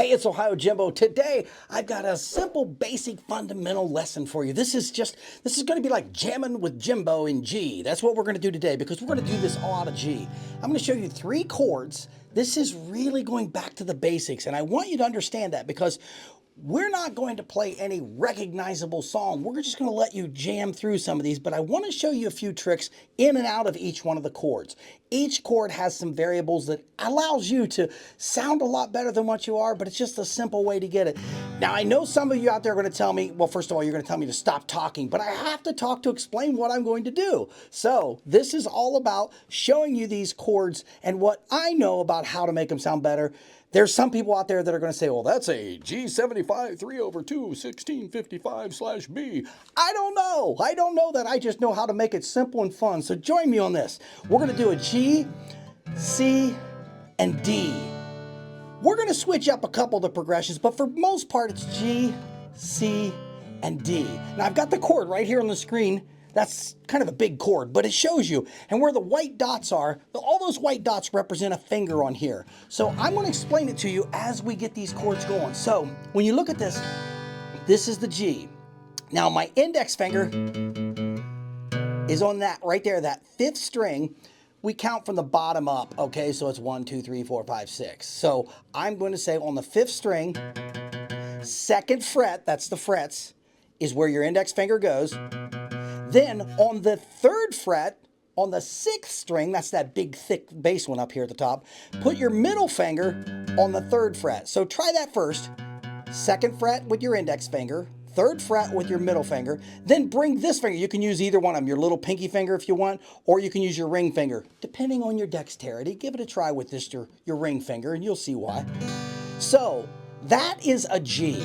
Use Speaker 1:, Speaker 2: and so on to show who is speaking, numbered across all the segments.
Speaker 1: Hey, it's OhioJimbo. Today, I've got a simple, basic, fundamental lesson for you. This is going to be like jamming with Jimbo in G. That's what we're going to do today because we're going to do this all out of G. I'm going to show you 3 chords. This is really going back to the basics, and I want you to understand that because we're not going to play any recognizable song. We're just going to let you jam through some of these, but I want to show you a few tricks in and out of each one of the chords. Each chord has some variables that allows you to sound a lot better than what you are, but it's just a simple way to get it. Now, I know some of you out there are going to tell me, well, first of all, you're going to tell me to stop talking, but I have to talk to explain what I'm going to do. So this is all about showing you these chords and what I know about how to make them sound better. There's some people out there that are going to say, well, that's a G75 3/2 1655/B. I don't know. I don't know that. I just know how to make it simple and fun. So join me on this. We're going to do a G, C, and D. We're going to switch up a couple of the progressions, but for most part, it's G, C, and D. Now, I've got the chord right here on the screen. That's kind of a big chord, but it shows you. And where the white dots are, all those white dots represent a finger on here. So I'm going to explain it to you as we get these chords going. So when you look at this, this is the G. Now my index finger is on that right there, that 5th string. We count from the bottom up, okay? So it's 1, 2, 3, 4, 5, 6. So I'm going to say on the 5th string, 2nd fret, that's the frets, is where your index finger goes. Then on the 3rd fret, on the 6th string, that's that big thick bass one up here at the top, put your middle finger on the 3rd fret. So try that first. 2nd fret with your index finger, 3rd fret with your middle finger, then bring this finger. You can use either one of them, your little pinky finger if you want, or you can use your ring finger. Depending on your dexterity, give it a try with this, your ring finger, and you'll see why. So that is a G.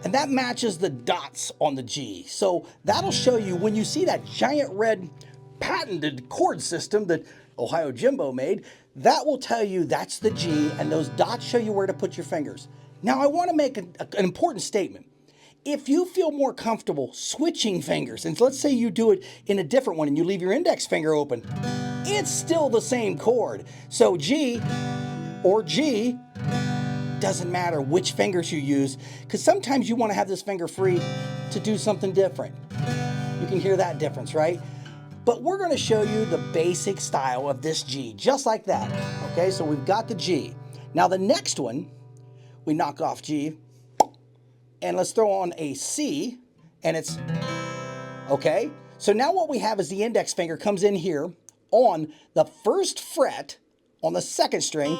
Speaker 1: And that matches the dots on the G. So that'll show you when you see that giant red patented chord system that OhioJimbo made, that will tell you that's the G, and those dots show you where to put your fingers. Now I want to make an important statement. If you feel more comfortable switching fingers, and let's say you do it in a different one and you leave your index finger open, it's still the same chord. So G or G, doesn't matter which fingers you use, because sometimes you want to have this finger free to do something different. You can hear that difference, right? But we're going to show you the basic style of this G, just like that. Okay, so we've got the G. Now the next one, we knock off G, and let's throw on a C, and it's, okay? So now what we have is the index finger comes in here on the 1st fret on the 2nd string,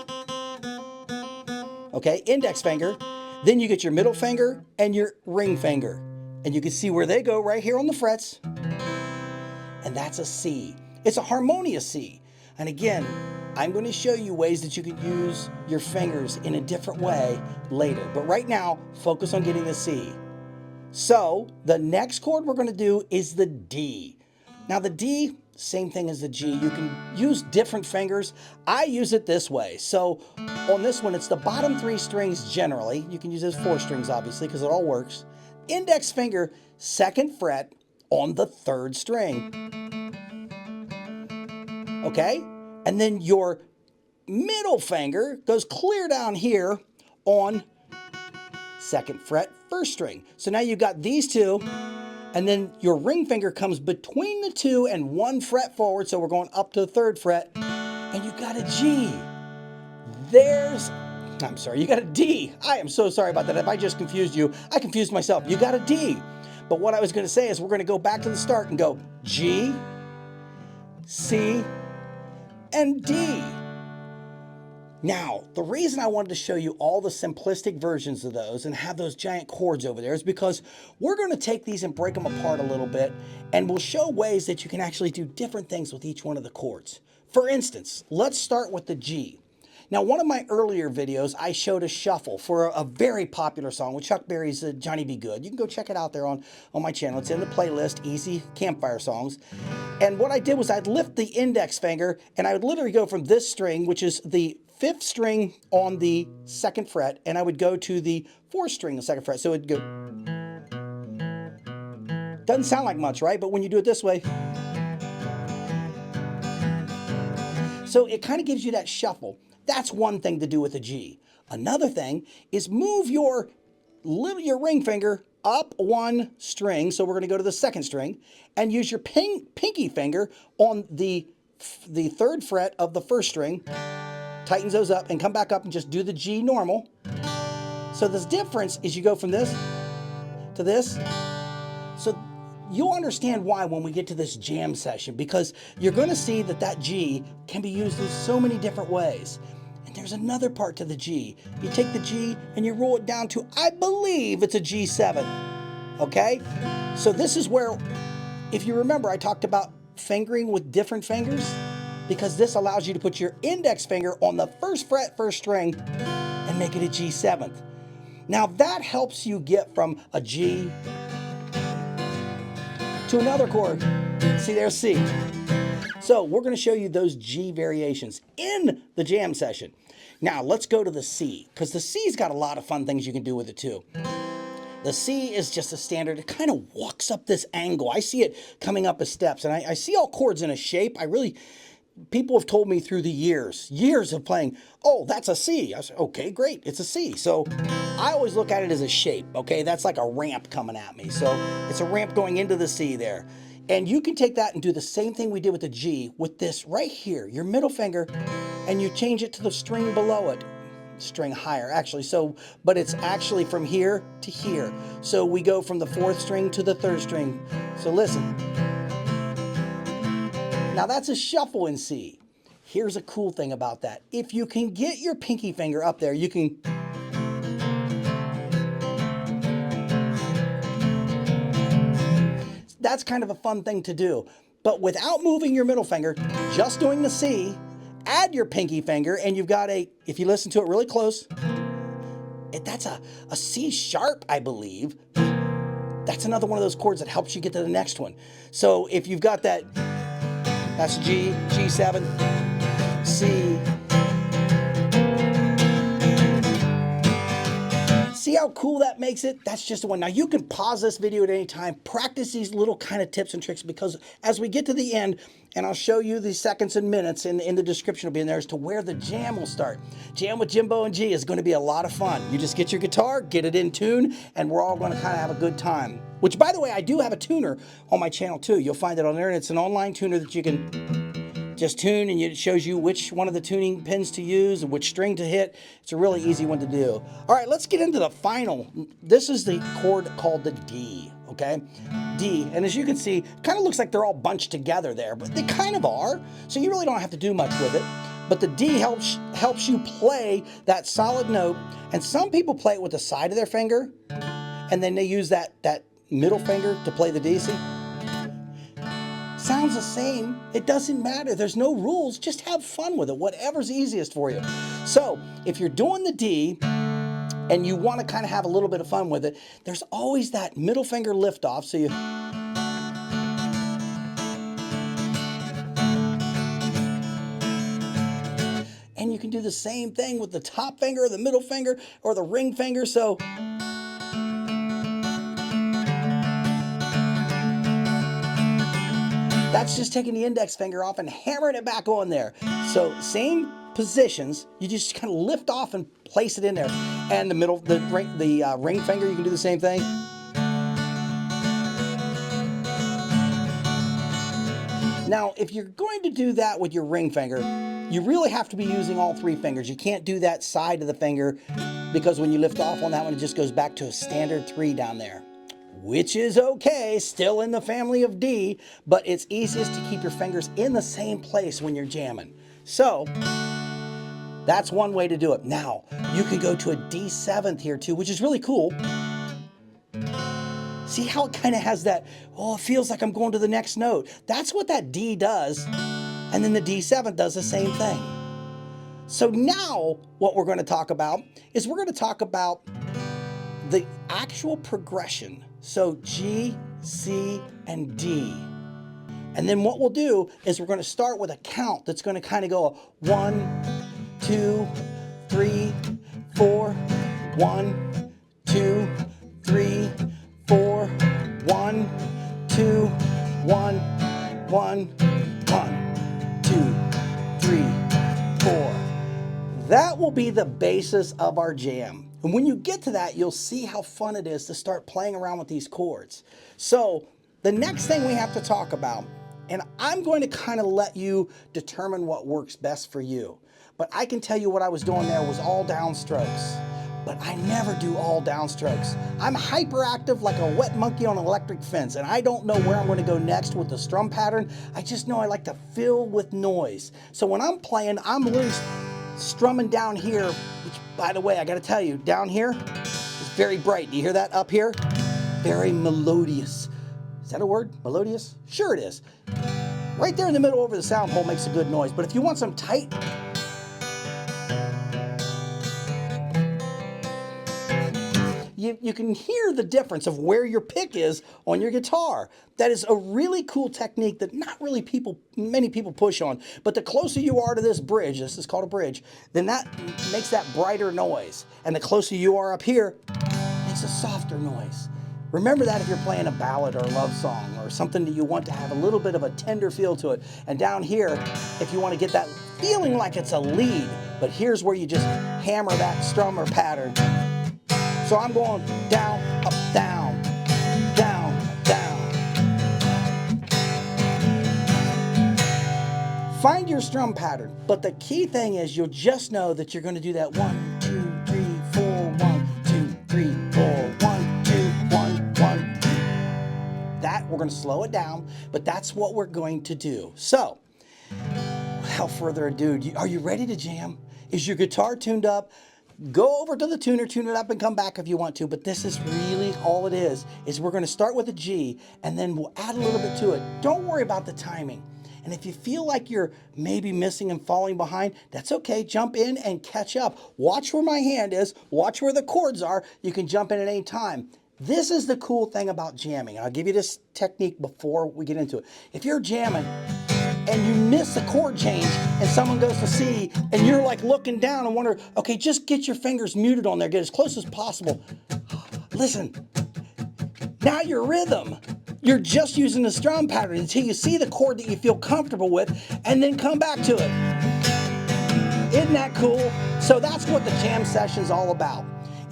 Speaker 1: okay, index finger, then you get your middle finger and your ring finger. And you can see where they go right here on the frets. And that's a C. It's a harmonious C. And again, I'm going to show you ways that you can use your fingers in a different way later. But right now, focus on getting the C. So the next chord we're going to do is the D. Now the D, same thing as the G. You can use different fingers. I use it this way. So on this one, it's the bottom 3 strings generally. You can use those 4 strings, obviously, because it all works. Index finger, 2nd fret on the 3rd string. Okay? And then your middle finger goes clear down here on 2nd fret, 1st string. So now you've got these two. And then your ring finger comes between the 2 and 1 fret forward, so we're going up to the 3rd fret, and you got a G. You got a D. I am so sorry about that. If I just confused you, I confused myself. You got a D. But what I was going to say is we're going to go back to the start and go G, C, and D. Now, the reason I wanted to show you all the simplistic versions of those and have those giant chords over there is because we're going to take these and break them apart a little bit, and we'll show ways that you can actually do different things with each one of the chords. For instance, let's start with the G. Now, one of my earlier videos, I showed a shuffle for a very popular song with Chuck Berry's Johnny Be Good. You can go check it out there on my channel. It's in the playlist, Easy Campfire Songs. And what I did was I'd lift the index finger, and I would literally go from this string, which is the 5th string on the 2nd fret, and I would go to the 4th string on the 2nd fret. So it'd go, doesn't sound like much, right? But when you do it this way, so it kind of gives you that shuffle. That's one thing to do with a G. Another thing is move your ring finger up one string. So we're going to go to the second string and use your pinky finger on the third fret of the first string. Tightens those up and come back up and just do the G normal. So the difference is you go from this to this. So you'll understand why when we get to this jam session, because you're going to see that that G can be used in so many different ways. And there's another part to the G. You take the G and you roll it down to, I believe it's a G7. Okay? So this is where, if you remember, I talked about fingering with different fingers, because this allows you to put your index finger on the first fret, first string, and make it a G7. Now that helps you get from a G to another chord. See, there's C. So we're going to show you those G variations in the jam session. Now let's go to the C, because the C's got a lot of fun things you can do with it too. The C is just a standard. It kind of walks up this angle. I see it coming up as steps, and I see all chords in a shape. People have told me through the years of playing, oh, that's a C. I said, okay, great, it's a C. So I always look at it as a shape, okay? That's like a ramp coming at me. So it's a ramp going into the C there. And you can take that and do the same thing we did with the G with this right here, your middle finger, and you change it to the string below it. String higher, actually. So, but it's actually from here to here. So we go from the fourth string to the third string. So listen. Now that's a shuffle in C. Here's a cool thing about that. If you can get your pinky finger up there, you can... That's kind of a fun thing to do. But without moving your middle finger, just doing the C, add your pinky finger, and you've got a, if you listen to it really close, that's a C sharp, I believe. That's another one of those chords that helps you get to the next one. So if you've got that, that's G, G7, C. See how cool that makes it? That's just the one. Now you can pause this video at any time, practice these little kind of tips and tricks, because as we get to the end, and I'll show you the seconds and minutes in the description will be in there as to where the jam will start. Jam with Jimbo and G is going to be a lot of fun. You just get your guitar, get it in tune, and we're all going to kind of have a good time. Which, by the way, I do have a tuner on my channel too. You'll find it on there, and it's an online tuner that you can just tune, and it shows you which one of the tuning pins to use and which string to hit. It's a really easy one to do. All right, let's get into the final. This is the chord called the D, okay? D, and as you can see, kind of looks like they're all bunched together there, but they kind of are, so you really don't have to do much with it. But the D helps you play that solid note, and some people play it with the side of their finger, and then they use that middle finger to play the D. See? Sounds the same. It doesn't matter. There's no rules. Just have fun with it. Whatever's easiest for you. So if you're doing the D and you want to kind of have a little bit of fun with it, there's always that middle finger lift off. So you... And you can do the same thing with the top finger, or the middle finger, or the ring finger. So... That's just taking the index finger off and hammering it back on there. So same positions, you just kind of lift off and place it in there. And the middle, the ring finger, you can do the same thing. Now, if you're going to do that with your ring finger, you really have to be using all three fingers. You can't do that side of the finger, because when you lift off on that one, it just goes back to a standard 3 down there. Which is okay, still in the family of D, but it's easiest to keep your fingers in the same place when you're jamming. So, that's one way to do it. Now, you can go to a D7 here too, which is really cool. See how it kind of has that, oh, it feels like I'm going to the next note. That's what that D does, and then the D7 does the same thing. So now, what we're going to talk about is we're going to talk about the actual progression. So G, C, and D. And then what we'll do is we're going to start with a count that's going to kind of go 1, 2, 3, 4, 1, 2, 3, 4, 1, 2, 1, 1, 1, 2, 3, 4. will be the basis of our jam. And when you get to that, you'll see how fun it is to start playing around with these chords. So the next thing we have to talk about, and I'm going to kind of let you determine what works best for you. But I can tell you what I was doing there was all downstrokes. But I never do all downstrokes. I'm hyperactive like a wet monkey on an electric fence, and I don't know where I'm going to go next with the strum pattern. I just know I like to fill with noise. So when I'm playing, I'm literally strumming down here, which, by the way, I got to tell you, down here, it's very bright. Do you hear that up here? Very melodious. Is that a word? Melodious? Sure it is. Right there in the middle over the sound hole makes a good noise. But if you want some tight, you can hear the difference of where your pick is on your guitar. That is a really cool technique that not really many people push on. But the closer you are to this bridge, this is called a bridge, then that makes that brighter noise. And the closer you are up here, it makes a softer noise. Remember that if you're playing a ballad or a love song or something that you want to have a little bit of a tender feel to it. And down here, if you want to get that feeling like it's a lead, but here's where you just hammer that strummer pattern. So I'm going down, up, down, down, down. Find your strum pattern, but the key thing is you'll just know that you're going to do that 1, 2, 3, 4, 1, 2, 3, 4, 1, 2, 1, 1, 2. That we're going to slow it down, but that's what we're going to do. So, without further ado, are you ready to jam? Is your guitar tuned up? Go over to the tuner, tune it up, and come back if you want to, but this is really all it is we're going to start with a G, and then we'll add a little bit to it. Don't worry about the timing. And if you feel like you're maybe missing and falling behind, that's okay. Jump in and catch up. Watch where my hand is. Watch where the chords are. You can jump in at any time. This is the cool thing about jamming. I'll give you this technique before we get into it. If you're jamming and you miss a chord change and someone goes to C and you're like looking down and wonder, okay, just get your fingers muted on there, get as close as possible. Listen, now your rhythm, you're just using the strum pattern until you see the chord that you feel comfortable with and then come back to it. Isn't that cool? So that's what the jam session's all about.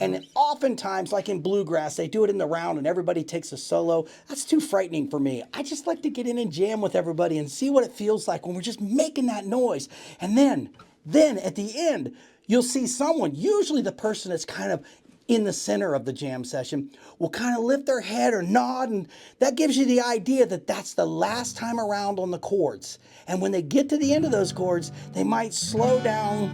Speaker 1: And oftentimes, like in bluegrass, they do it in the round and everybody takes a solo. That's too frightening for me. I just like to get in and jam with everybody and see what it feels like when we're just making that noise. And then at the end, you'll see someone, usually the person that's kind of in the center of the jam session, will kind of lift their head or nod, and that gives you the idea that that's the last time around on the chords. And when they get to the end of those chords, they might slow down.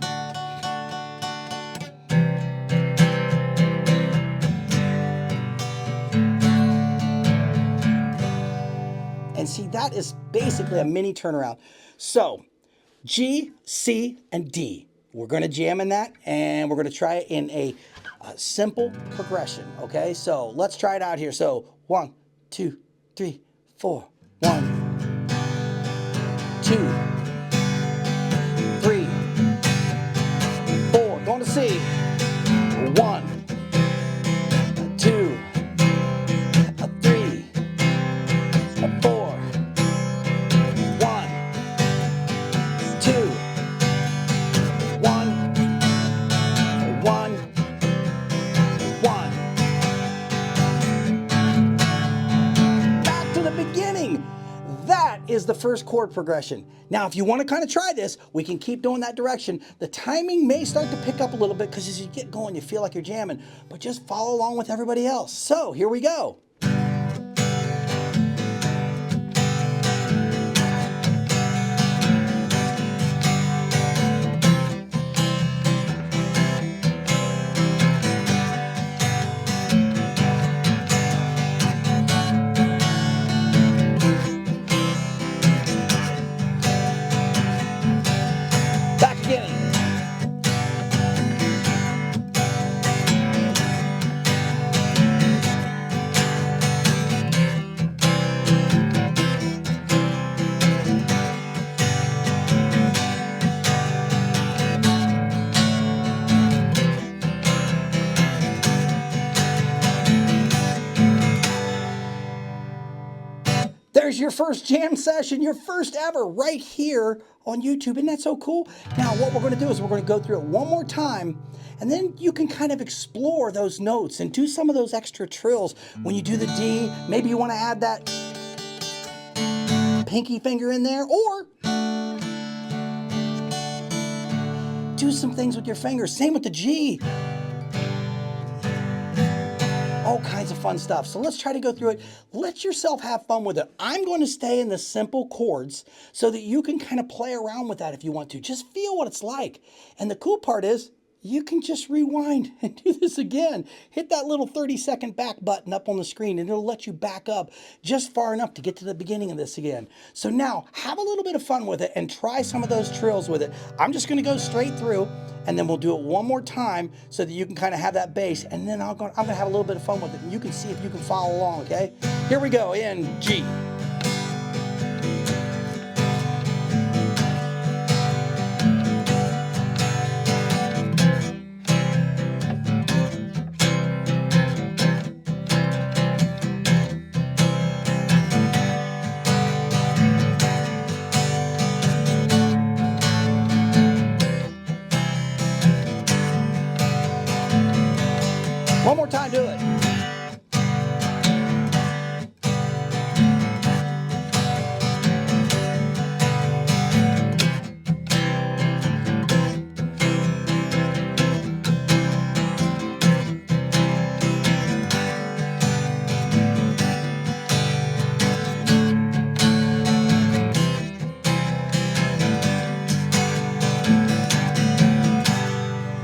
Speaker 1: And see, that is basically a mini turnaround. So, G, C, and D. We're going to jam in that, and we're going to try it in a simple progression, okay? So, let's try it out here. So, 1, 2, 3, 4. 1, 2, 3, 4. Going to C. 1, 2, 3, 4. 1, 2, 1, 1, 1. Back to the beginning. That is the first chord progression. Now, if you want to kind of try this, we can keep doing that direction. The timing may start to pick up a little bit because as you get going, you feel like you're jamming, but just follow along with everybody else. So, here we go. There's your first jam session, your first ever, right here on YouTube. Isn't that so cool? Now, what we're going to do is we're going to go through it one more time, and then you can kind of explore those notes and do some of those extra trills. When you do the D, maybe you want to add that pinky finger in there, or do some things with your fingers. Same with the G. All kinds of fun stuff. So let's try to go through it. Let yourself have fun with it. I'm going to stay in the simple chords so that you can kind of play around with that if you want to. Just feel what it's like. And the cool part is you can just rewind and do this again. Hit that little 30-second back button up on the screen and it'll let you back up just far enough to get to the beginning of this again. So now have a little bit of fun with it and try some of those trills with it. I'm just going to go straight through, and then we'll do it one more time so that you can kind of have that bass, and then I'm going to have a little bit of fun with it, and you can see if you can follow along, okay? Here we go in G. One more time, do it.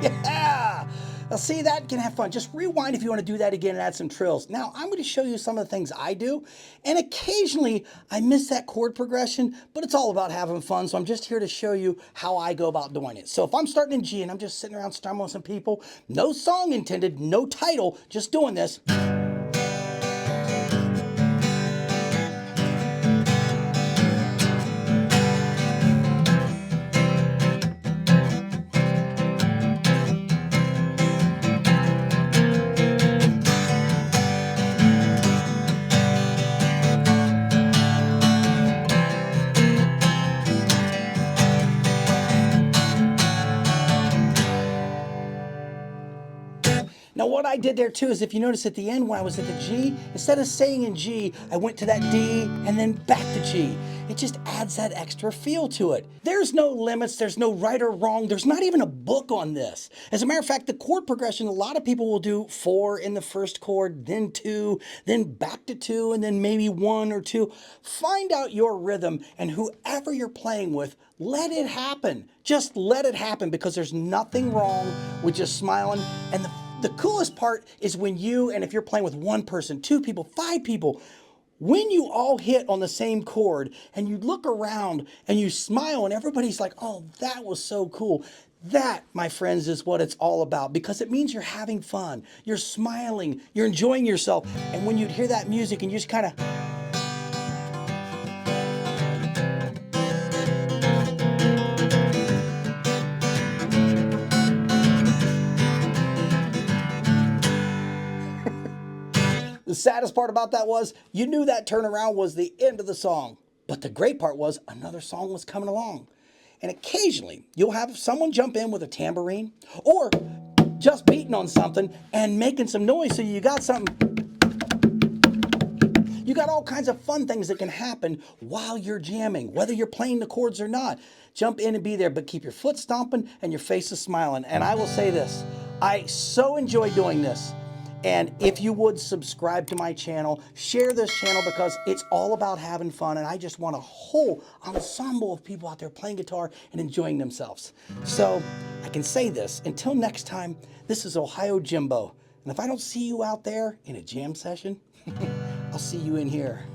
Speaker 1: Yeah! Now see, that can have fun. Just rewind if you want to do that again and add some trills. Now, I'm going to show you some of the things I do, and occasionally I miss that chord progression, but it's all about having fun, so I'm just here to show you how I go about doing it. So if I'm starting in G and I'm just sitting around strumming with some people, no song intended, no title, just doing this. Now what I did there too is, if you notice at the end when I was at the G, instead of staying in G, I went to that D and then back to G. It just adds that extra feel to it. There's no limits, there's no right or wrong, there's not even a book on this. As a matter of fact, the chord progression, a lot of people will do 4 in the first chord, then 2, then back to 2, and then maybe 1 or 2. Find out your rhythm, and whoever you're playing with, let it happen. Just let it happen, because there's nothing wrong with just smiling. And the coolest part is when you, and if you're playing with 1 person, 2 people, 5 people, when you all hit on the same chord and you look around and you smile and everybody's like, oh, that was so cool. That, my friends, is what it's all about, because it means you're having fun, you're smiling, you're enjoying yourself. And when you'd hear that music and you just kind of, the saddest part about that was you knew that turnaround was the end of the song. But the great part was another song was coming along. And occasionally you'll have someone jump in with a tambourine or just beating on something and making some noise, so you got something. You got all kinds of fun things that can happen while you're jamming, whether you're playing the chords or not. Jump in and be there, but keep your foot stomping and your face is smiling. And I will say this, I so enjoy doing this. And if you would subscribe to my channel, share this channel, because it's all about having fun, and I just want a whole ensemble of people out there playing guitar and enjoying themselves. So I can say this, until next time, this is OhioJimbo. And if I don't see you out there in a jam session, I'll see you in here.